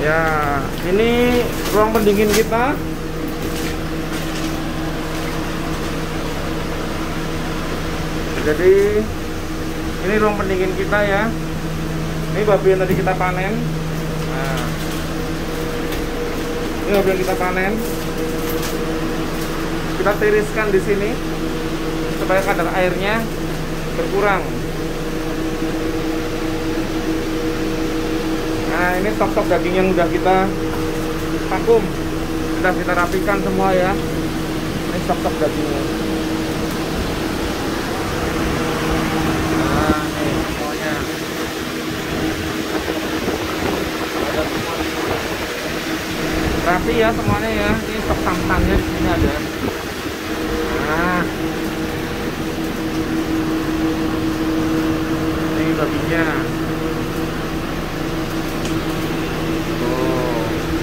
Ya, ini ruang pendingin kita. Jadi ini ruang pendingin kita ya. Ini babi yang tadi kita panen. Nah, ini babi yang kita panen. Kita tiriskan di sini supaya kadar airnya berkurang. Nah, ini stok-stok daging yang udah kita vakum, sudah kita rapikan semua ya. Ini stok-stok dagingnya. Nah, ini semuanya. Rapi ya semuanya ya. Ini stok santannya di sini ada. Nah, ini babinya.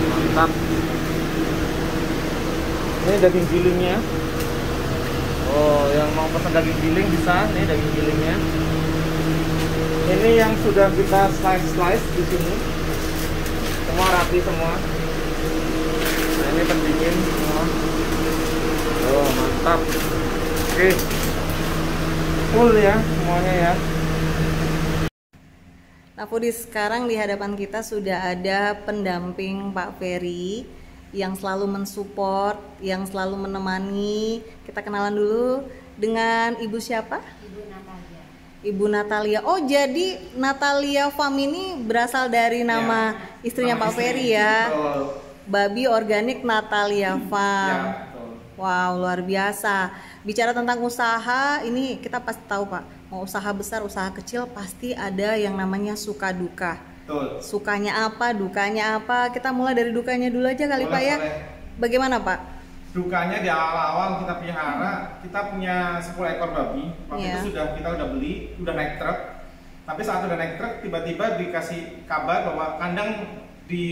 Mantap. Ini daging gilingnya. Oh, yang mau pesan daging giling bisa. Ini daging gilingnya. Ini yang sudah kita slice di sini. Semua rapi semua. Nah, ini pendingin semua. Oh, mantap. Oke. Full ya semuanya ya. Nah, Foodies, sekarang di hadapan kita sudah ada pendamping Pak Ferry yang selalu mensupport, yang selalu menemani. Kita kenalan dulu dengan Ibu siapa? Ibu Natalia. Ibu Natalia. Oh, jadi Natalia Farm ini berasal dari nama istrinya Pak Ferry ya. Betul. Babi organik Natalia Farm. Ya, betul. Wow, luar biasa. Bicara tentang usaha, ini kita pasti tahu Pak. Mau usaha besar, usaha kecil pasti ada yang namanya suka duka. Betul. Sukanya apa, dukanya apa? Kita mulai dari dukanya dulu aja kali Boleh, Pak ya. boleh. Bagaimana Pak? Dukanya di awal-awal kita pelihara, kita punya 10 ekor babi. Waktu Iya. itu kita udah beli, udah naik truk. Tapi saat udah naik truk, tiba-tiba dikasih kabar bahwa kandang di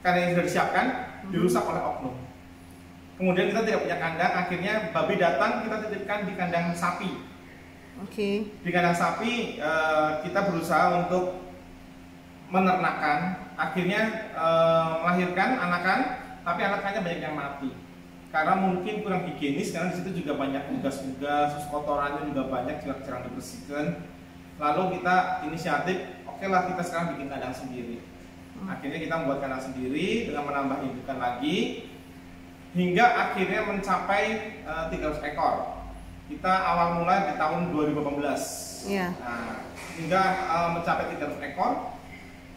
kandang yang sudah disiapkan dirusak oleh oknum. Kemudian kita tidak punya kandang, akhirnya babi datang, kita titipkan di kandang sapi. Oke. Di kandang sapi kita berusaha untuk menernakan, akhirnya melahirkan anakan, tapi anakannya banyak yang mati karena mungkin kurang higienis, karena di situ juga banyak unggas-unggas, terus kotorannya juga banyak, jarang dibersihkan. Lalu kita inisiatif, oke lah kita sekarang bikin kandang sendiri. Akhirnya kita membuat kandang sendiri dengan menambah indukan lagi, hingga akhirnya mencapai 300 ekor. Kita awal mulai di tahun 2018. Iya. Nah, hingga mencapai 300 ekor.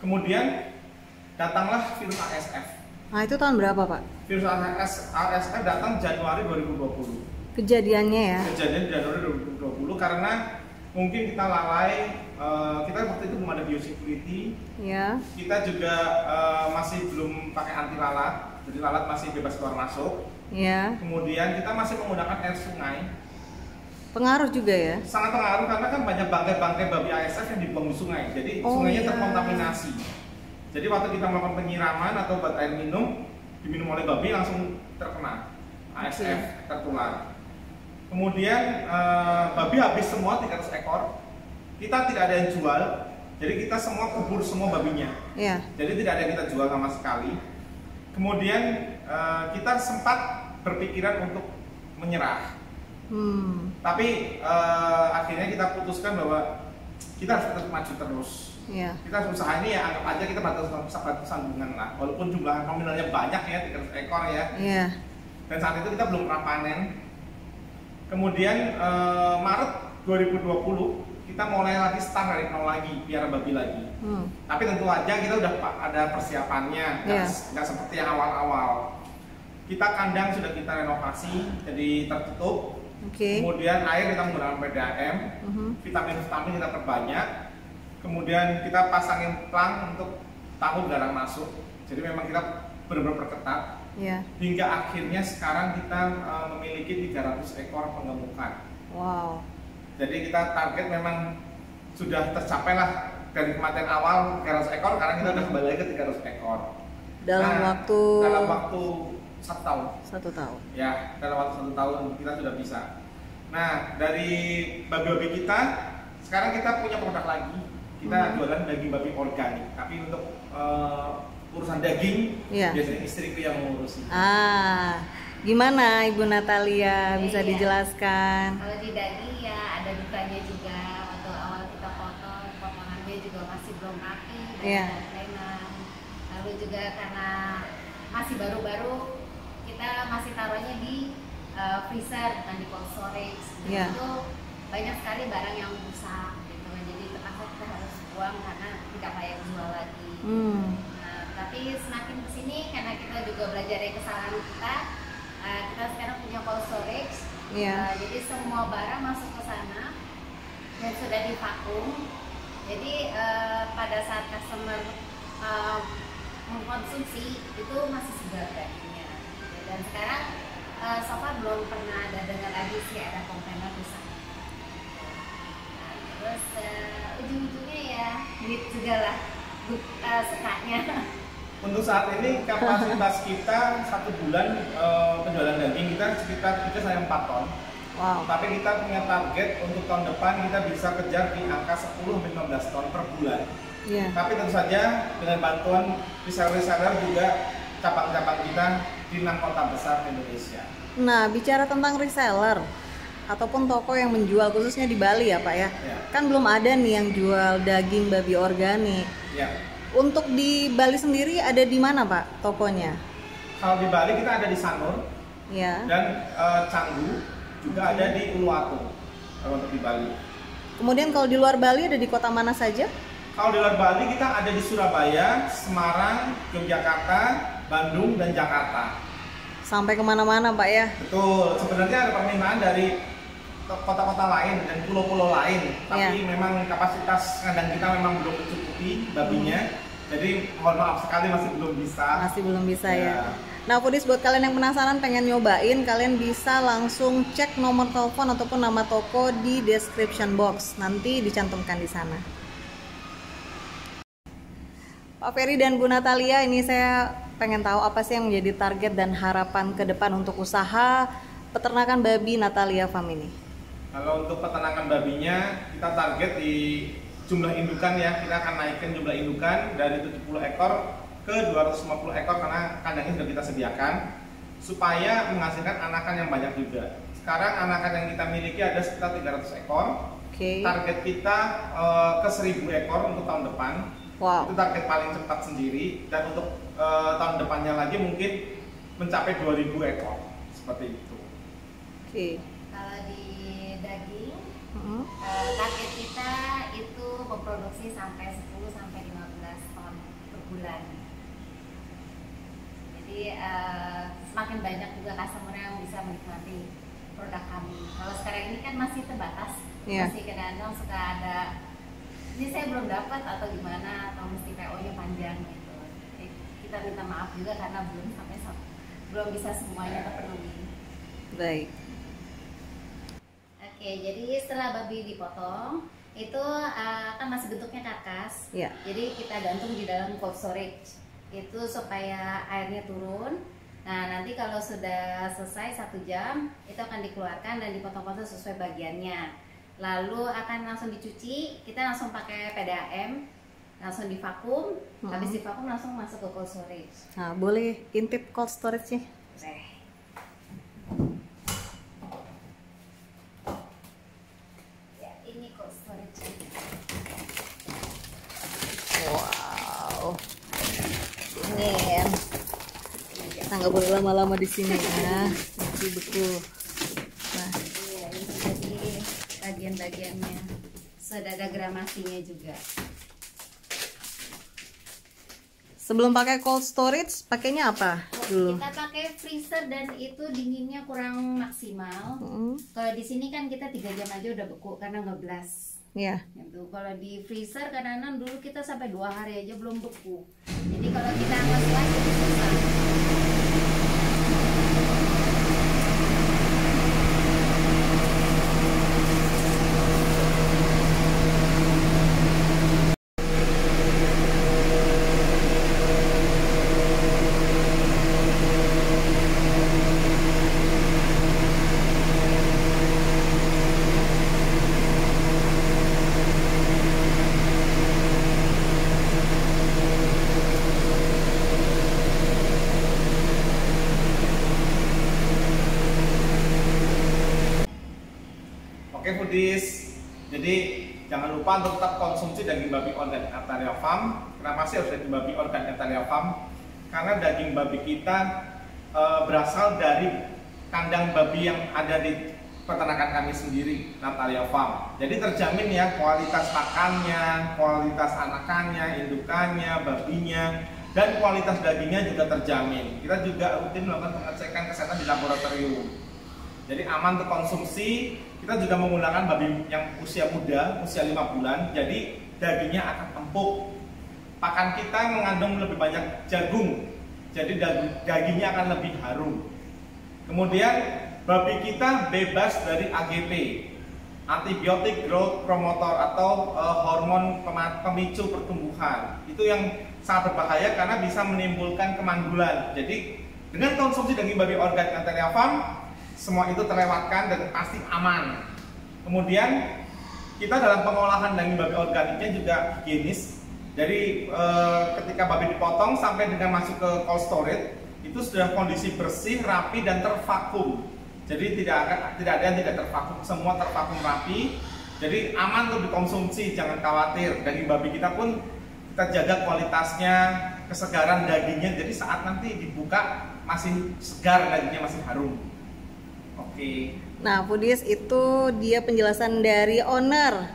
Kemudian datanglah virus ASF. Nah, itu tahun berapa Pak? Virus ASF datang Januari 2020. Kejadiannya ya? Kejadian di Januari 2020 karena mungkin kita lalai, kita waktu itu belum ada biosecurity. Ya. Kita juga masih belum pakai anti lalat. Jadi lalat masih bebas keluar masuk. Ya. Kemudian kita masih menggunakan air sungai. Pengaruh juga ya? Sangat pengaruh karena kan banyak bangkai-bangkai babi ASF yang dibuang di sungai. Jadi sungainya terkontaminasi. Jadi waktu kita melakukan penyiraman atau buat air minum, diminum oleh babi langsung terkena ASF, tertular. Kemudian babi habis semua 300 ekor. Kita tidak ada yang jual. Jadi kita semua kubur semua babinya. Iya. Jadi tidak ada yang kita jual sama sekali. Kemudian kita sempat berpikiran untuk menyerah. Tapi akhirnya kita putuskan bahwa kita harus tetap maju terus. Iya. Kita usaha ini ya anggap aja kita batu sambungan lah. Walaupun jumlah nominalnya banyak ya, 300 ekor ya. Iya. Dan saat itu kita belum pernah panen. Kemudian Maret 2020 kita mulai lagi start dari nol lagi, piara babi lagi. Tapi tentu aja kita udah ada persiapannya, nggak seperti yang awal-awal. Kita kandang sudah kita renovasi, jadi tertutup. Kemudian air kita menggunakan PDAM, vitamin-vitamin kita perbanyak. Kemudian kita pasangin plang untuk tamu jarang masuk. Jadi memang kita benar-benar perketat. Hingga akhirnya sekarang kita memiliki 300 ekor penggemukan. Wow. Jadi kita target memang sudah tercapai lah dari kematian awal 300 ekor, karena kita udah kembali lagi ke 300 ekor. Dalam waktu 1 tahun. 1 tahun. Ya, dalam waktu 1 tahun kita sudah bisa. Nah, dari babi-babi kita, sekarang kita punya produk lagi. Kita jualan daging babi organik, tapi untuk urusan daging, Iya. biasanya istriku yang mengurusi. Gimana Ibu Natalia, bisa Iya. dijelaskan? Kalau di daging ya ada dukanya juga. Waktu awal kita potong, potongannya juga masih belum rapi Iya. dan kelainan. Lalu juga karena masih baru-baru, kita masih taruhnya di freezer bukan di cold storage. Iya. Itu banyak sekali barang yang rusak gitu. Jadi terpaksa kita harus buang karena tidak layak jual lagi. Nah, tapi semakin kesini karena kita juga belajar dari kesalahan kita, kita sekarang punya cold storage. Iya. Jadi semua barang masuk ke sana dan sudah divakum. Jadi pada saat customer mengkonsumsi itu masih segar dagingnya. Dan sekarang so far belum pernah ada dengar lagi sih ada komplain rusak. Nah, terus ujung-ujungnya ya duit juga lah sukanya. Untuk saat ini kapasitas kita 1 bulan penjualan daging kita sekitar 3 sampai 4 ton. Wow. Tapi kita punya target untuk tahun depan kita bisa kejar di angka 10-15 ton per bulan. Iya. Tapi tentu saja dengan bantuan reseller-reseller juga cabang-cabang kita di 6 kota besar Indonesia. Nah, bicara tentang reseller ataupun toko yang menjual khususnya di Bali ya Pak ya, Ya. kan belum ada nih yang jual daging babi organik. Ya. Untuk di Bali sendiri ada di mana Pak tokonya? Kalau di Bali kita ada di Sanur Ya. dan Canggu, juga ada di Uluwatu kalau untuk di Bali. Kemudian kalau di luar Bali ada di kota mana saja? Kalau di luar Bali kita ada di Surabaya, Semarang, Yogyakarta, Bandung, dan Jakarta. Sampai kemana-mana Pak ya? Betul, sebenarnya ada permintaan dari kota-kota lain dan pulau-pulau lain, tapi memang kapasitas kandang kita memang belum mencukupi babinya, jadi mohon maaf sekali masih belum bisa. Masih belum bisa ya. Nah, Foodies, buat kalian yang penasaran pengen nyobain, kalian bisa langsung cek nomor telepon ataupun nama toko di description box, nanti dicantumkan di sana. Pak Ferry dan Bu Natalia, ini saya pengen tahu apa sih yang menjadi target dan harapan ke depan untuk usaha peternakan babi Natalia Farm ini? Kalau untuk peternakan babinya, kita target di jumlah indukan ya, kita akan naikkan jumlah indukan dari 70 ekor ke 250 ekor karena kandangnya sudah kita sediakan supaya menghasilkan anakan yang banyak juga. Sekarang anakan yang kita miliki ada sekitar 300 ekor. Target kita ke 1000 ekor untuk tahun depan. Wow. Itu target paling cepat sendiri, dan untuk tahun depannya lagi mungkin mencapai 2000 ekor seperti itu. Kalau di daging, target kita itu memproduksi sampai 10-15 ton per bulan. Jadi semakin banyak juga customer yang bisa menikmati produk kami. Kalau sekarang ini kan masih terbatas, masih kadang-kadang suka ada ini saya belum dapat atau gimana, atau mesti PO-nya panjang gitu. Kita minta maaf juga karena belum bisa semuanya terpenuhi. Baik. Oke, jadi setelah babi dipotong itu kan masih bentuknya karkas. Jadi kita gantung di dalam cold storage itu supaya airnya turun. Nah, nanti kalau sudah selesai 1 jam itu akan dikeluarkan dan dipotong-potong sesuai bagiannya. Lalu akan langsung dicuci, kita langsung pakai PDAM, langsung divakum, habis divakum langsung masuk ke cold storage. Nah, boleh intip cold storage sih? Boleh. Ya, ini cold storage. Wow. Dingin. Kita nggak boleh lama-lama di sini ya. Betul-betul. Nah, bagian-bagiannya sudah ada gramasinya juga. Sebelum pakai cold storage, pakainya apa dulu? Kita pakai freezer dan itu dinginnya kurang maksimal. Kalau di sini kan kita 3 jam aja udah beku karena ngeblas. Iya. Gitu. Kalau di freezer kadang-kadang dulu kita sampai 2 hari aja belum beku. Jadi kalau kita angkat lagi susah. Oke foodies, jadi jangan lupa untuk tetap konsumsi daging babi organik Artaria Farm. Kenapa sih harus daging babi organik Artaria Farm? Karena daging babi kita berasal dari kandang babi yang ada di peternakan kami sendiri, Artaria Farm. Jadi terjamin ya kualitas pakannya, kualitas anakannya, indukannya, babinya, dan kualitas dagingnya juga terjamin. Kita juga rutin melakukan pengecekan kesehatan di laboratorium. Jadi aman untuk konsumsi. Kita juga menggunakan babi yang usia muda, usia 5 bulan. Jadi dagingnya akan empuk. Pakan kita mengandung lebih banyak jagung. Jadi dagingnya akan lebih harum. Kemudian babi kita bebas dari AGP, antibiotik growth promoter atau hormon pemicu pertumbuhan. Itu yang sangat berbahaya karena bisa menimbulkan kemandulan. Jadi dengan konsumsi daging babi organik Artaria Farm, semua itu terlewatkan dan pasti aman. Kemudian kita dalam pengolahan daging babi organiknya juga higienis. Jadi ketika babi dipotong sampai dengan masuk ke cold storage itu sudah kondisi bersih, rapi dan tervakum. Jadi tidak ada yang tidak tervakum, semua tervakum rapi. Jadi aman untuk dikonsumsi, jangan khawatir. Daging babi kita pun kita jaga kualitasnya, kesegaran dagingnya. Jadi saat nanti dibuka masih segar, dagingnya masih harum. Oke. Nah, foodies, itu dia penjelasan dari owner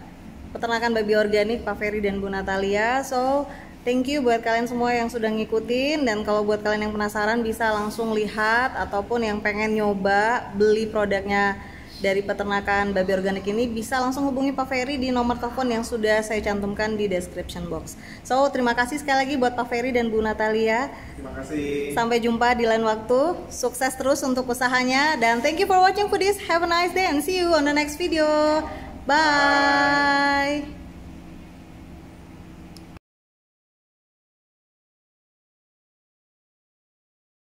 peternakan babi organik Pak Ferry dan Bu Natalia. So thank you buat kalian semua yang sudah ngikutin, dan kalau buat kalian yang penasaran bisa langsung lihat ataupun yang pengen nyoba beli produknya dari peternakan babi organik ini bisa langsung hubungi Pak Ferry di nomor telepon yang sudah saya cantumkan di description box. So terima kasih sekali lagi buat Pak Ferry dan Bu Natalia. Terima kasih. Sampai jumpa di lain waktu. Sukses terus untuk usahanya, dan thank you for watching foodies. Have a nice day and see you on the next video. Bye.